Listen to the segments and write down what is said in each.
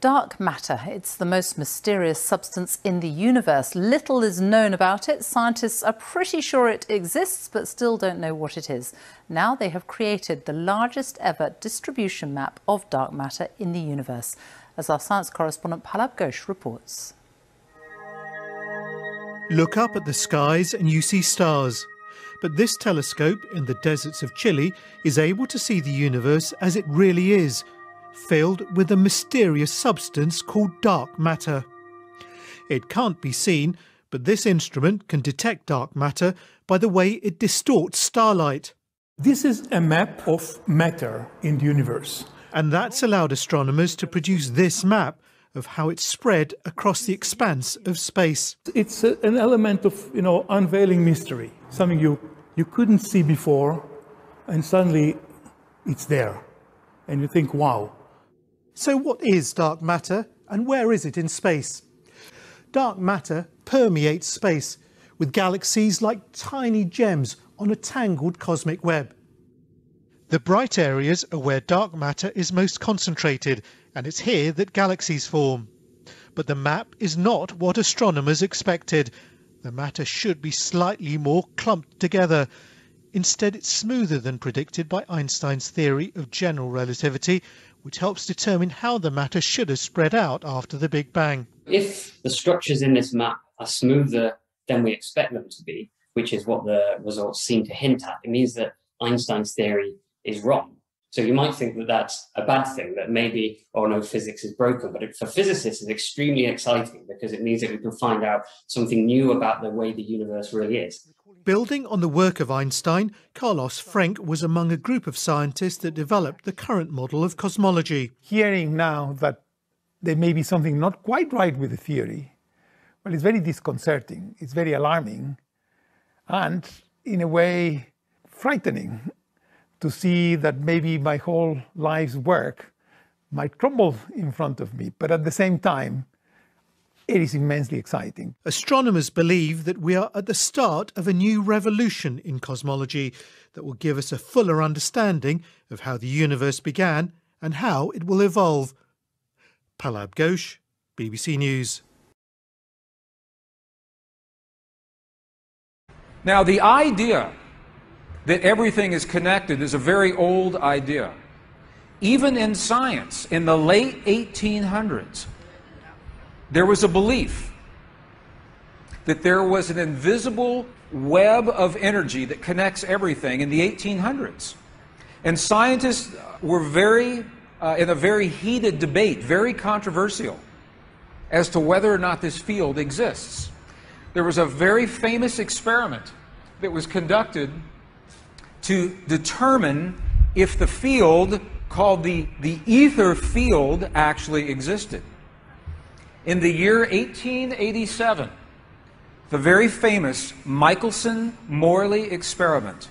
Dark matter. It's the most mysterious substance in the universe. Little is known about it. Scientists are pretty sure it exists, but still don't know what it is. Now they have created the largest ever distribution map of dark matter in the universe, as our science correspondent Palab Ghosh reports. Look up at the skies and you see stars. But this telescope in the deserts of Chile is able to see the universe as it really is, filled with a mysterious substance called dark matter. It can't be seen, but this instrument can detect dark matter by the way it distorts starlight. This is a map of matter in the universe. And that's allowed astronomers to produce this map of how it's spread across the expanse of space. It's an element of, unveiling mystery, something you couldn't see before, and suddenly it's there. And you think, wow. So what is dark matter and where is it in space? Dark matter permeates space, with galaxies like tiny gems on a tangled cosmic web. The bright areas are where dark matter is most concentrated, and it's here that galaxies form. But the map is not what astronomers expected. The matter should be slightly more clumped together. Instead, it's smoother than predicted by Einstein's theory of general relativity, which helps determine how the matter should have spread out after the Big Bang. If the structures in this map are smoother than we expect them to be, which is what the results seem to hint at, it means that Einstein's theory is wrong. So you might think that that's a bad thing, that maybe, oh no, physics is broken. But for physicists, it's extremely exciting because it means that we can find out something new about the way the universe really is. Building on the work of Einstein, Carlos Frenk was among a group of scientists that developed the current model of cosmology. Hearing now that there may be something not quite right with the theory, well, it's very disconcerting, it's very alarming, and in a way frightening to see that maybe my whole life's work might crumble in front of me. But at the same time, it is immensely exciting. Astronomers believe that we are at the start of a new revolution in cosmology that will give us a fuller understanding of how the universe began and how it will evolve. Palab Ghosh, BBC News. Now, the idea that everything is connected is a very old idea. Even in science, in the late 1800s, there was a belief that there was an invisible web of energy that connects everything in the 1800s. And scientists were in a very heated debate, very controversial, as to whether or not this field exists. There was a very famous experiment that was conducted to determine if the field called the ether field actually existed. In the year 1887, the very famous Michelson-Morley experiment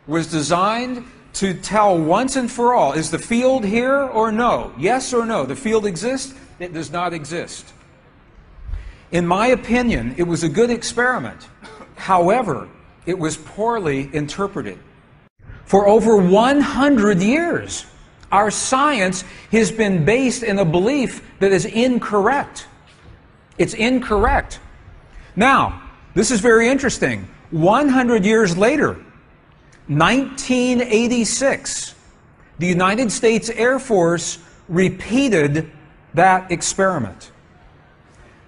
was designed to tell once and for all, is the field here or no? Yes or no? The field exists? It does not exist. In my opinion, it was a good experiment. However, it was poorly interpreted. For over 100 years, our science has been based in a belief that is incorrect. It's incorrect. Now, this is very interesting. 100 years later, 1986, the United States Air Force repeated that experiment.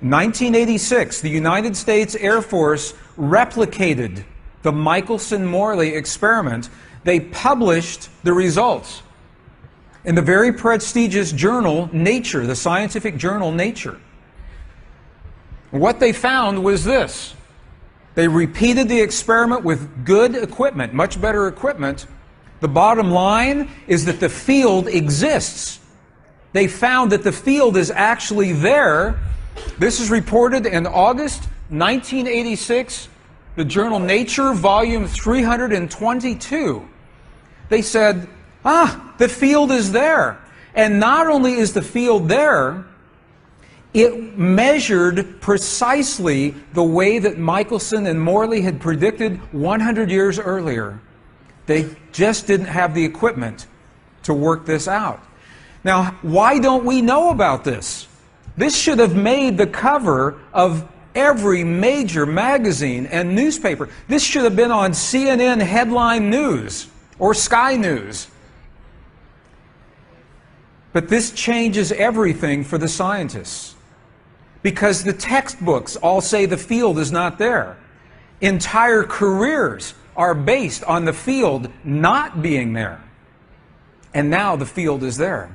1986, the United States Air Force replicated the Michelson-Morley experiment. They published the results in the very prestigious journal Nature, the scientific journal Nature. What they found was this. They repeated the experiment with good equipment, much better equipment. The bottom line is that the field exists. They found that the field is actually there. This is reported in August 1986, the journal Nature, volume 322. They said, the field is there. And not only is the field there, it measured precisely the way that Michelson and Morley had predicted 100 years earlier. They just didn't have the equipment to work this out. Now, why don't we know about this? This should have made the cover of every major magazine and newspaper. This should have been on CNN headline news or Sky News. But this changes everything for the scientists, because the textbooks all say the field is not there. Entire careers are based on the field not being there. And now the field is there.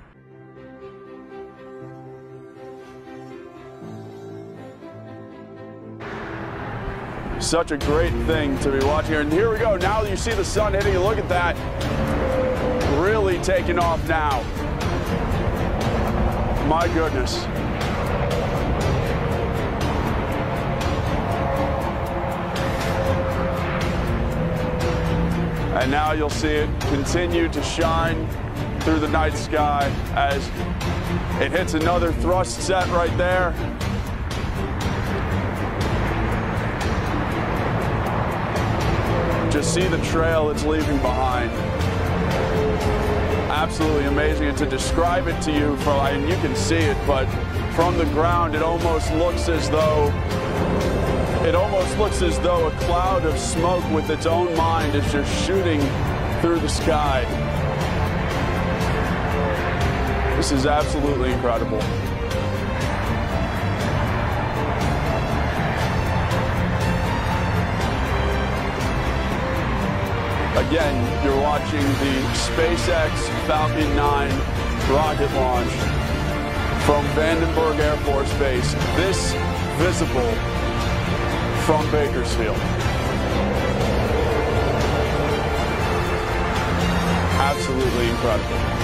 Such a great thing to be watching here. And here we go. Now you see the sun hitting. Look at that. Really taking off now. My goodness. And now you'll see it continue to shine through the night sky as it hits another thrust set right there. Just see the trail it's leaving behind. Absolutely amazing. And to describe it to you, and you can see it, but from the ground, it almost looks as though a cloud of smoke with its own mind is just shooting through the sky. This is absolutely incredible. Again, you're watching the SpaceX Falcon 9 rocket launch from Vandenberg Air Force Base. This visible from Bakersfield. Absolutely incredible.